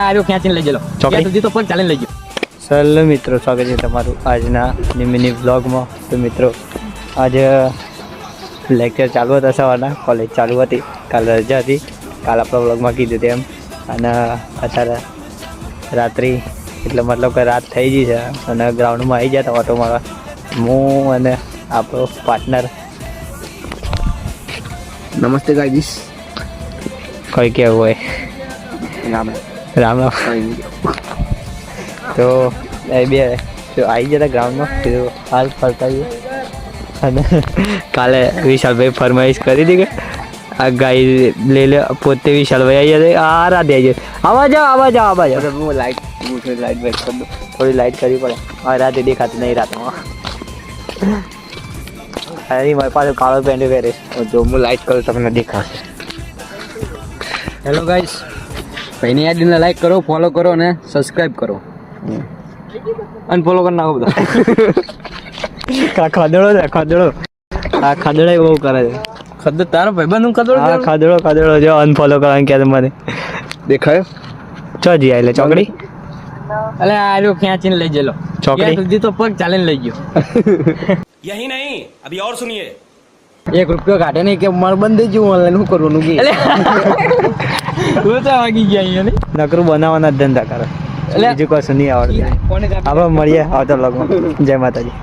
આરો ખેંચીને લઈ ગયો ચોકડી સુધી તો પગ ચાલીને લઈ ગયો. હેલો મિત્રો, સ્વાગત છે તમારું આજના મિની વ્લોગમાં. તો મિત્રો આજે લેક્ચર ચાલુ હતા, સવારના કોલેજ ચાલુ હતી, કાલે રજા હતી. કાલ આપણા વ્લોગમાં કીધું તેમ. અને અત્યારે રાત્રિ એટલે મતલબ કે રાત થઈ ગઈ છે અને ગ્રાઉન્ડમાં આવી ગયા હતા ઓટો મારવા હું અને આપણો પાર્ટનર. નમસ્તે ગાઈસ. કોઈ કેવું હોય રામ રામ. તો એ બે આવી જતા ગ્રાઉન્ડમાં કીધું હાલ ફરતા જઈએ. અને કાલે વિશાલભાઈ ફરમાઈશ કરી હતી કે આ ગાય લઈ લે, પોતે વિશાલભાઈ આવી જતા. આ રાતે આવી જાય, આવા જાઓ. હું લાઈટ લાઈટ બેક કરી દઉં, થોડી લાઈટ કરવી પડે. આ રાતે દેખાતી નહીં રાતમાં. અરે મારી પાસે કાળો પેન્ટ પહેરીશ, જો હું લાઈટ કરું તમને દેખાશે. હેલો ગાઈસ, ભાઈને યાદીને લાઈક કરો, ફોલો કરો અને સબસ્ક્રાઇબ કરો. અનફોલો કરી નાખો બધા. ખદડો છે ખદડો. આ ખદડા બહુ કરે છે. ખદ તારો ભાઈબંધ હું ખદડો જો અનફોલો કરવાનું કે મને દેખાયો. ચો જી એટલે ચોકડી. અલે આરો ખેંચીને લઈ ગયો ચોકડી સુધી તો પગ ચાલીને લઈ ગયો. यही नहीं अभी और सुनिए. 1 રૂપિયો કાઢે નહીં કે મારે બંધ થઈ ગયું ઓનલાઈન શું કરવાનું કે વાગી ગયા અહીંયા નકરું બનાવવાના જ ધંધા કરે. બીજું કશું નહીં આવડતું. આપણે મળીએ આવતા વ્લોગમાં. જય માતાજી.